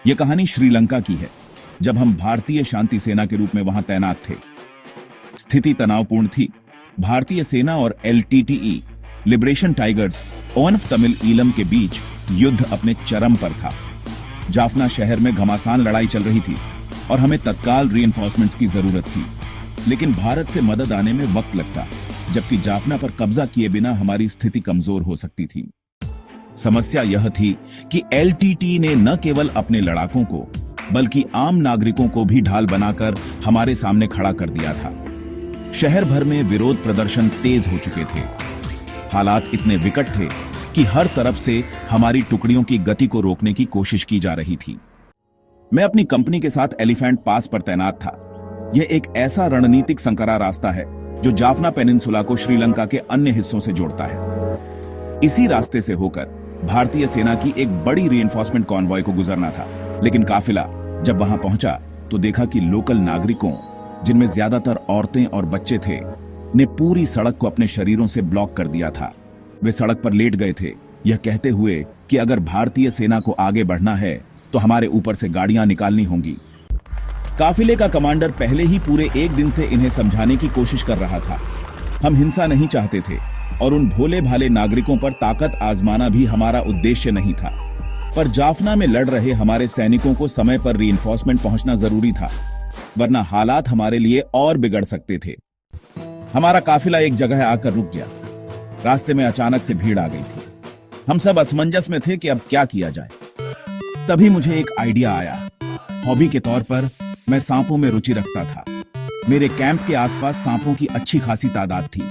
यह कहानी श्रीलंका की है, जब हम भारतीय शांति सेना के रूप में वहां तैनात थे। स्थिति तनावपूर्ण थी। भारतीय सेना और LTTE liberation tigers of Tamil Eelam के बीच युद्ध अपने चरम पर था। जाफना शहर में घमासान लड़ाई चल रही थी और हमें तत्काल रीइंफोर्समेंट्स की जरूरत थी, लेकिन भारत से मदद आने में वक्त लगता, जबकि जाफना पर कब्जा किए बिना हमारी स्थिति कमजोर हो सकती थी। समस्या यह थी कि एलटीटी ने न केवल अपने लड़ाकों को बल्कि आम नागरिकों को भी ढाल बनाकर हमारे सामने खड़ा कर दिया था। शहर भर में विरोध प्रदर्शन तेज हो चुके थे। हालात इतने विकट थे कि हर तरफ से हमारी टुकड़ियों की गति को रोकने की कोशिश की जा रही थी। मैं अपनी कंपनी के साथ एलिफेंट पास पर तैनात था। यह एक ऐसा रणनीतिक संकरा रास्ता है जो जाफना पेनिनसुला को श्रीलंका के अन्य हिस्सों से जोड़ता है। इसी रास्ते से होकर भारतीय सेना की एक बड़ी रीइंफोर्समेंट कॉन्वॉय को गुजरना था, लेकिन काफिला जब वहां पहुंचा तो देखा कि लोकल नागरिकों, जिनमें ज्यादातर औरतें और बच्चे थे, ने पूरी सड़क को अपने शरीरों से ब्लॉक कर दिया था। वे सड़क पर लेट गए थे, यह कहते हुए कि अगर भारतीय सेना को आगे बढ़ना है तो हमारे ऊपर से गाड़ियां निकालनी होंगी। काफिले का कमांडर पहले ही पूरे एक दिन से इन्हें समझाने की कोशिश कर रहा था। हम हिंसा नहीं चाहते थे और उन भोले भाले नागरिकों पर ताकत आजमाना भी हमारा उद्देश्य नहीं था, पर जाफना में लड़ रहे हमारे सैनिकों को समय पर रीइंफोर्समेंट पहुंचना जरूरी था, वरना हालात हमारे लिए और बिगड़ सकते थे। हमारा काफिला एक जगह आकर रुक गया। रास्ते में अचानक से भीड़ आ गई थी। हम सब असमंजस में थे कि अब क्या किया जाए। तभी मुझे एक आइडिया आया। हॉबी के तौर पर मैं सांपों में रुचि रखता था। मेरे कैंप के आसपास सांपों की अच्छी खासी तादाद थी,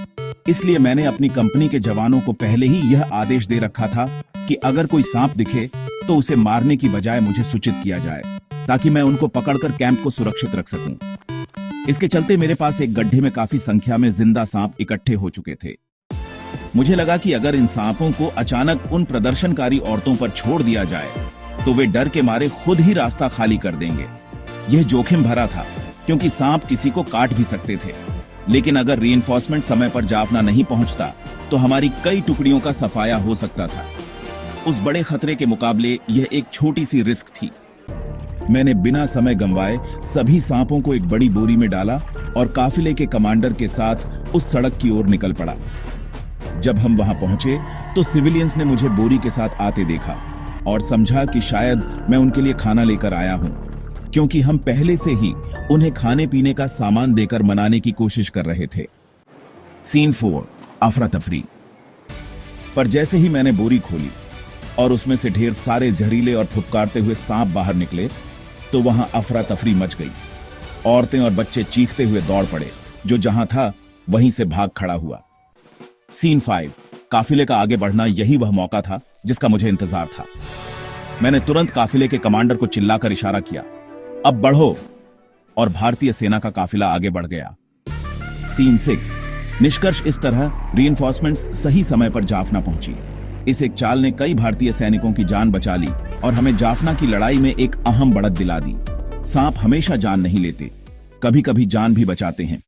इसलिए मैंने अपनी कंपनी के जवानों को पहले ही यह आदेश दे रखा था कि अगर कोई सांप दिखे तो उसे मारने की बजाय मुझे सूचित किया जाए, ताकि मैं उनको पकड़कर कैंप को सुरक्षित रख सकूं। इसके चलते मेरे पास एक गड्ढे में काफी संख्या में जिंदा सांप इकट्ठे हो चुके थे। मुझे लगा कि अगर इन सांपों को अचानक उन प्रदर्शनकारी औरतों पर छोड़ दिया जाए तो वे डर के मारे खुद ही रास्ता खाली कर देंगे। यह जोखिम भरा था, क्योंकि सांप किसी को काट भी सकते थे, लेकिन अगर रीइंफोर्समेंट समय पर जाफना नहीं पहुंचता तो हमारी कई टुकड़ियों का सफाया हो सकता था। उस बड़े खतरे के मुकाबले यह एक छोटी सी रिस्क थी। मैंने बिना समय गंवाए सभी सांपों को एक बड़ी बोरी में डाला और काफिले के कमांडर के साथ उस सड़क की ओर निकल पड़ा। जब हम वहां पहुंचे तो सिविलियंस ने मुझे बोरी के साथ आते देखा और समझा कि शायद मैं उनके लिए खाना लेकर आया हूं, क्योंकि हम पहले से ही उन्हें खाने पीने का सामान देकर मनाने की कोशिश कर रहे थे। सीन 4, अफरा तफरी। पर जैसे ही मैंने बोरी खोली और उसमें से ढेर सारे जहरीले और फुफकारते हुए सांप बाहर निकले तो वहां अफरा तफरी मच गई। औरतें और बच्चे चीखते हुए दौड़ पड़े। जो जहां था वहीं से भाग खड़ा हुआ। सीन 5, काफिले का आगे बढ़ना। यही वह मौका था जिसका मुझे इंतजार था। मैंने तुरंत काफिले के कमांडर को चिल्लाकर इशारा किया, अब बढ़ो, और भारतीय सेना का काफिला आगे बढ़ गया। सीन 6, निष्कर्ष इस तरह रीइंफोर्समेंट्स सही समय पर जाफना पहुंची। इस एक चाल ने कई भारतीय सैनिकों की जान बचा ली और हमें जाफना की लड़ाई में एक अहम बढ़त दिला दी। सांप हमेशा जान नहीं लेते, कभी कभी जान भी बचाते हैं।